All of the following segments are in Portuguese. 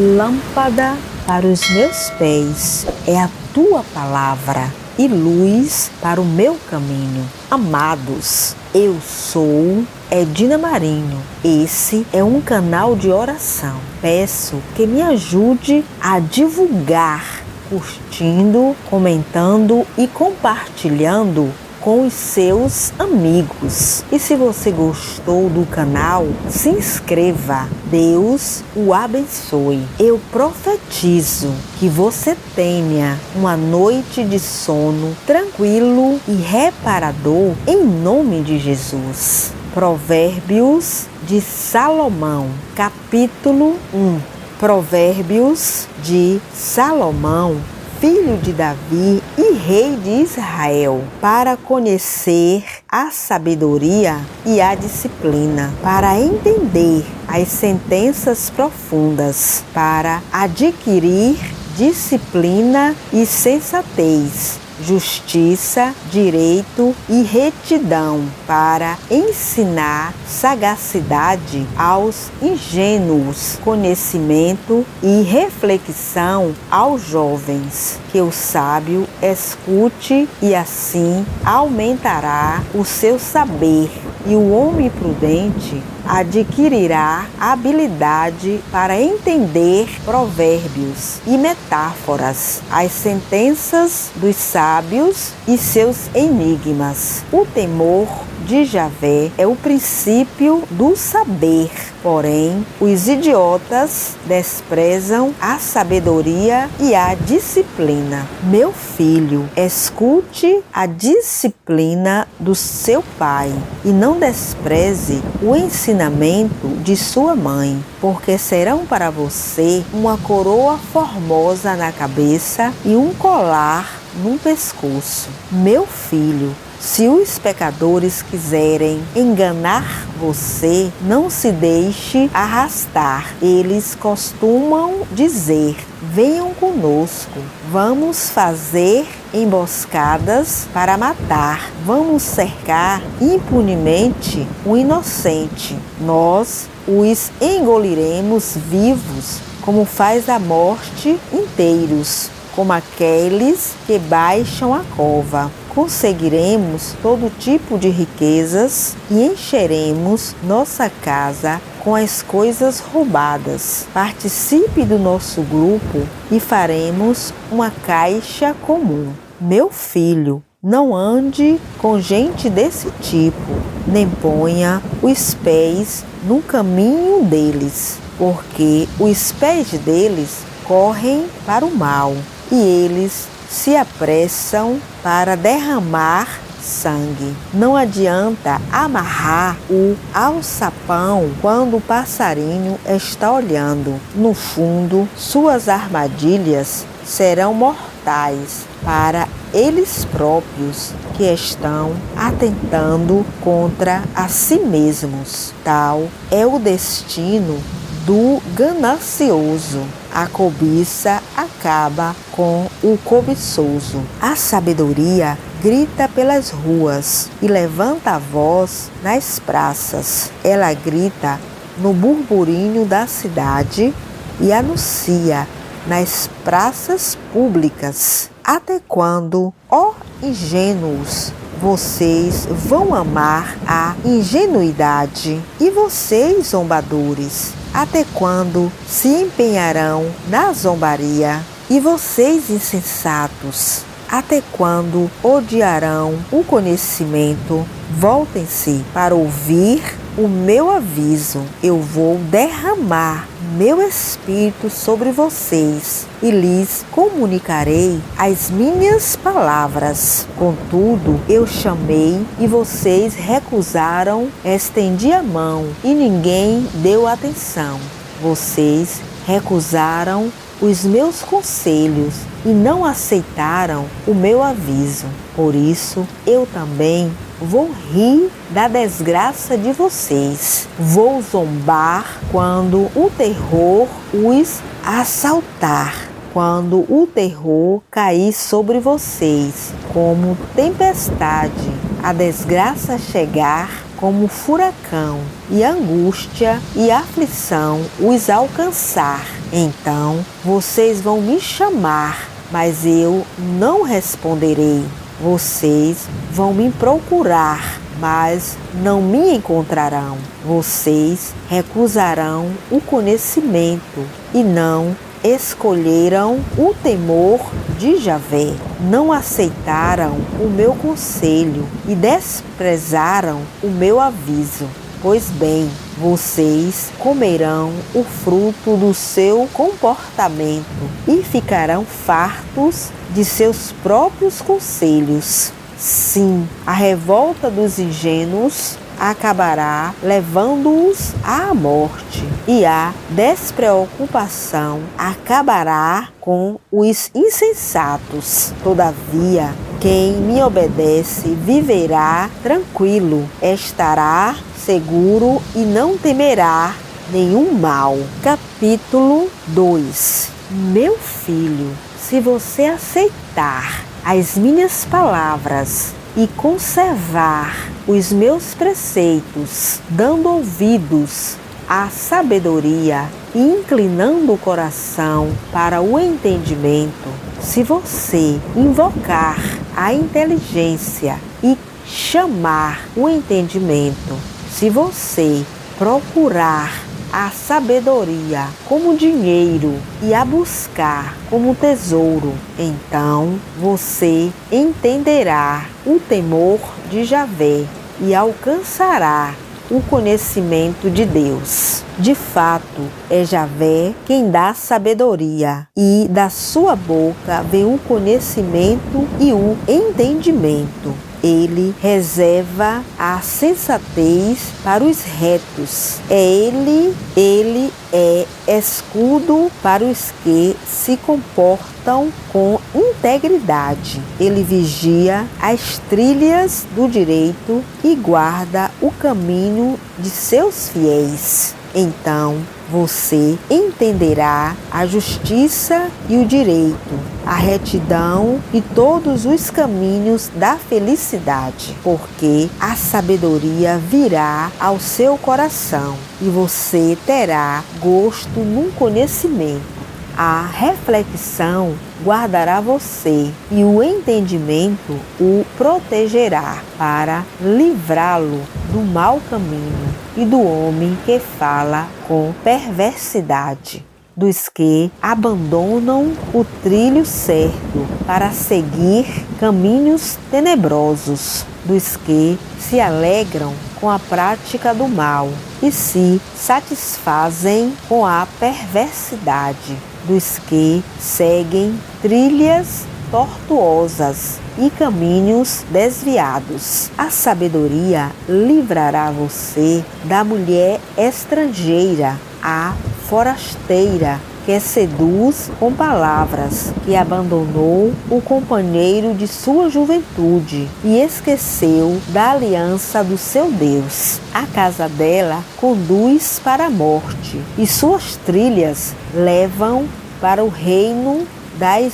Lâmpada para os meus pés é a tua palavra e luz para o meu caminho. Amados, eu sou Edina Marinho. Esse é um canal de oração. Peço que me ajude a divulgar, curtindo, comentando e compartilhando com os seus amigos. E se você gostou do canal, se inscreva. Deus o abençoe. Eu profetizo que você tenha uma noite de sono tranquilo e reparador em nome de Jesus. Provérbios de Salomão, capítulo 1. Provérbios de Salomão, filho de Davi e rei de Israel, para conhecer a sabedoria e a disciplina, para entender as sentenças profundas, para adquirir disciplina e sensatez, justiça, direito e retidão, para ensinar sagacidade aos ingênuos, conhecimento e reflexão aos jovens. Que o sábio escute e assim aumentará o seu saber, e o homem prudente adquirirá habilidade para entender provérbios e metáforas, as sentenças dos sábios e seus enigmas. O temor de Javé é o princípio do saber, porém os idiotas desprezam a sabedoria e a disciplina. Meu filho, escute a disciplina do seu pai e não despreze o ensinamento de sua mãe, porque serão para você uma coroa formosa na cabeça e um colar no pescoço. Meu filho, se os pecadores quiserem enganar você, não se deixe arrastar. Eles costumam dizer: venham conosco, vamos fazer emboscadas para matar, vamos cercar impunemente o inocente. Nós os engoliremos vivos, como faz a morte, inteiros, como aqueles que baixam a cova. Conseguiremos todo tipo de riquezas e encheremos nossa casa com as coisas roubadas. Participe do nosso grupo e faremos uma caixa comum. Meu filho, não ande com gente desse tipo, nem ponha os pés no caminho deles, porque os pés deles correm para o mal e eles se apressam para derramar sangue. Não adianta amarrar o alçapão quando o passarinho está olhando. No fundo, suas armadilhas serão mortais para eles próprios que estão atentando contra a si mesmos. Tal é o destino do ganancioso. A cobiça acaba com o cobiçoso. A sabedoria grita pelas ruas e levanta a voz nas praças. Ela grita no burburinho da cidade e anuncia nas praças públicas. Até quando, ó ingênuos, vocês vão amar a ingenuidade? E vocês, zombadores, até quando se empenharão na zombaria? E vocês, insensatos, até quando odiarão o conhecimento? Voltem-se para ouvir o meu aviso. Eu vou derramar meu espírito sobre vocês e lhes comunicarei as minhas palavras. Contudo, eu chamei e vocês recusaram, estendi a mão e ninguém deu atenção. Vocês recusaram os meus conselhos e não aceitaram o meu aviso. Por isso, eu também vou rir da desgraça de vocês. Vou zombar quando o terror os assaltar, quando o terror cair sobre vocês como tempestade, a desgraça chegar como furacão, e angústia e aflição os alcançar. Então vocês vão me chamar, mas eu não responderei. Vocês vão me procurar, mas não me encontrarão. Vocês recusarão o conhecimento e não escolheram o temor de Javé. Não aceitaram o meu conselho e desprezaram o meu aviso. Pois bem, vocês comerão o fruto do seu comportamento e ficarão fartos de seus próprios conselhos. Sim, a revolta dos ingênuos acabará levando-os à morte, e a despreocupação acabará com os insensatos. Todavia, quem me obedece viverá tranquilo, estará seguro e não temerá nenhum mal. Capítulo 2. Meu filho, se você aceitar as minhas palavras e conservar os meus preceitos, dando ouvidos à sabedoria e inclinando o coração para o entendimento, se você invocar a inteligência e chamar o entendimento, se você procurar a sabedoria como dinheiro e a buscar como tesouro, então você entenderá o temor de Javé e alcançará o conhecimento de Deus. De fato, é Javé quem dá sabedoria, e da sua boca vem o conhecimento e o entendimento. Ele reserva a sensatez para os retos. Ele é escudo para os que se comportam com integridade. Ele vigia as trilhas do direito e guarda o caminho de seus fiéis. Então você entenderá a justiça e o direito, a retidão e todos os caminhos da felicidade, porque a sabedoria virá ao seu coração e você terá gosto no conhecimento. A reflexão guardará você e o entendimento o protegerá para livrá-lo do mau caminho e do homem que fala com perversidade, dos que abandonam o trilho certo para seguir caminhos tenebrosos, dos que se alegram com a prática do mal e se satisfazem com a perversidade, dos que seguem trilhas tortuosas e caminhos desviados. A sabedoria livrará você da mulher estrangeira, a forasteira, que seduz com palavras, que abandonou o companheiro de sua juventude e esqueceu da aliança do seu Deus. A casa dela conduz para a morte e suas trilhas levam para o reino das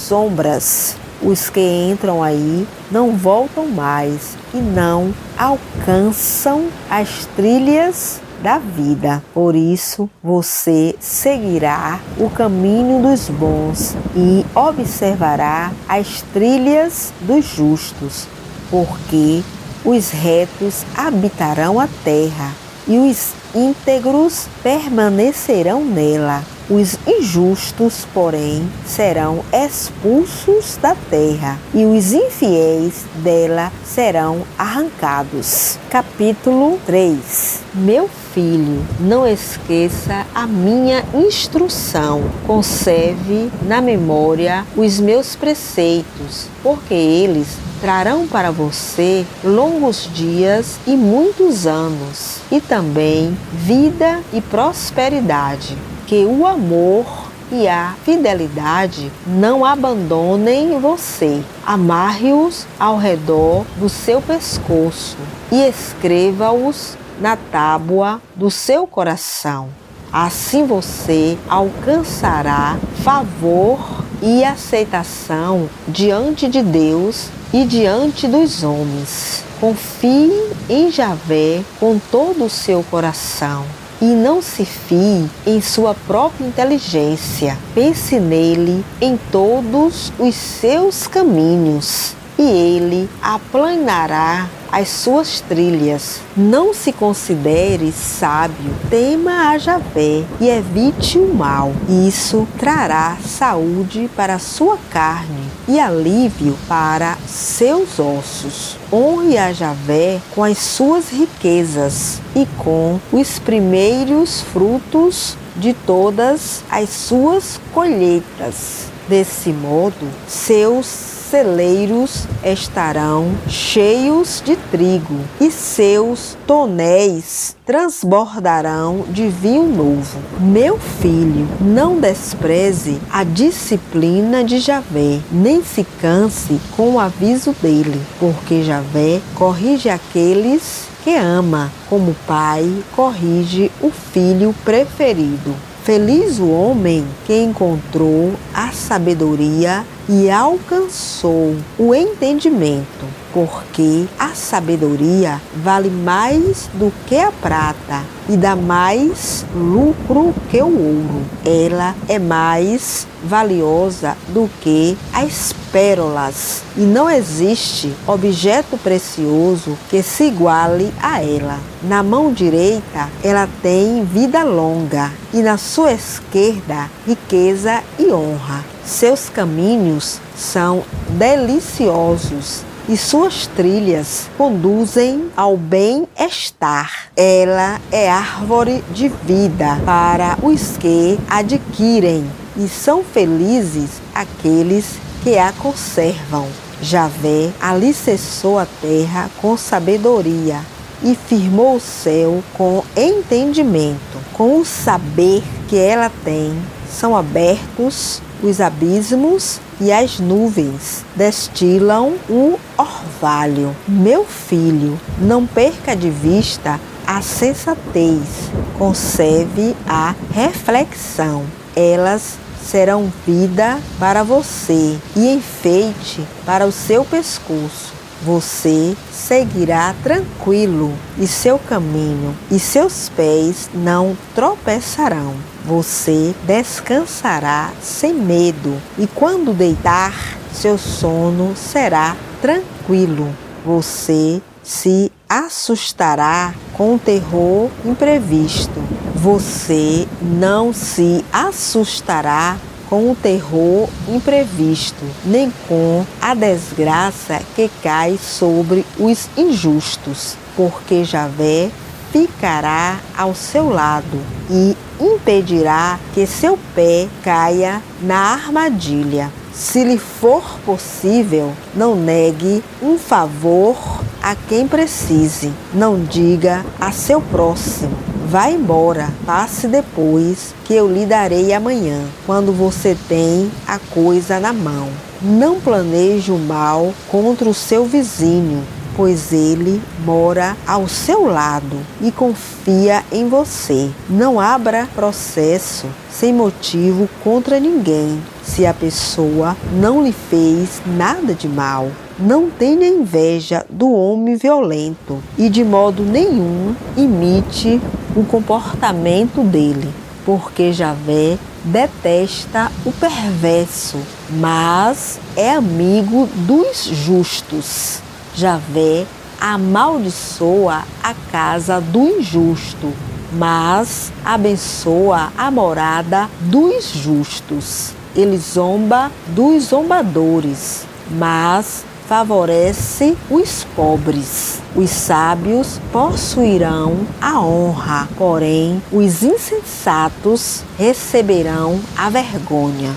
sombras. Os que entram aí não voltam mais e não alcançam as trilhas da vida. Por isso, você seguirá o caminho dos bons e observará as trilhas dos justos, porque os retos habitarão a terra e os íntegros permanecerão nela. Os injustos, porém, serão expulsos da terra e os infiéis dela serão arrancados. Capítulo 3. Meu filho, não esqueça a minha instrução. Conserve na memória os meus preceitos, porque eles trarão para você longos dias e muitos anos, e também vida e prosperidade. Que o amor e a fidelidade não abandonem você. Amarre-os ao redor do seu pescoço e escreva-os na tábua do seu coração. Assim você alcançará favor e aceitação diante de Deus e diante dos homens. Confie em Javé com todo o seu coração e não se fie em sua própria inteligência. Pense nele em todos os seus caminhos e ele aplanará as suas trilhas. Não se considere sábio, tema a Javé e evite o mal. Isso trará saúde para a sua carne e alívio para seus ossos. Honre a Javé com as suas riquezas e com os primeiros frutos de todas as suas colheitas. Desse modo, seus celeiros estarão cheios de trigo e seus tonéis transbordarão de vinho novo. Meu filho, não despreze a disciplina de Javé, nem se canse com o aviso dele, porque Javé corrige aqueles que ama, como o pai corrige o filho preferido. Feliz o homem que encontrou a sabedoria e alcançou o entendimento, porque a sabedoria vale mais do que a prata e dá mais lucro que o ouro. Ela é mais valiosa do que as pérolas e não existe objeto precioso que se iguale a ela. Na mão direita ela tem vida longa e na sua esquerda riqueza e honra. Seus caminhos são deliciosos e suas trilhas conduzem ao bem-estar. Ela é árvore de vida para os que adquirem e são felizes aqueles que a conservam. Javé alicerçou a terra com sabedoria e firmou o céu com entendimento. Com o saber que ela tem, são abertos os abismos e as nuvens destilam o orvalho. Meu filho, não perca de vista a sensatez, conserve a reflexão. Elas serão vida para você e enfeite para o seu pescoço. Você seguirá tranquilo e seu caminho e seus pés não tropeçarão. Você descansará sem medo e quando deitar, seu sono será tranquilo. Você se assustará com o terror imprevisto. Você não se assustará com o terror imprevisto, nem com a desgraça que cai sobre os injustos, porque Javé ficará ao seu lado e impedirá que seu pé caia na armadilha. Se lhe for possível, não negue um favor a quem precise. Não diga a seu próximo: vá embora, passe depois, que eu lhe darei amanhã, quando você tem a coisa na mão. Não planeje o mal contra o seu vizinho, pois ele mora ao seu lado e confia em você. Não abra processo sem motivo contra ninguém, se a pessoa não lhe fez nada de mal. Não tenha inveja do homem violento e de modo nenhum imite o comportamento dele, porque Javé detesta o perverso, mas é amigo dos justos. Javé amaldiçoa a casa do injusto, mas abençoa a morada dos justos. Ele zomba dos zombadores, mas favorece os pobres. Os sábios possuirão a honra, porém os insensatos receberão a vergonha.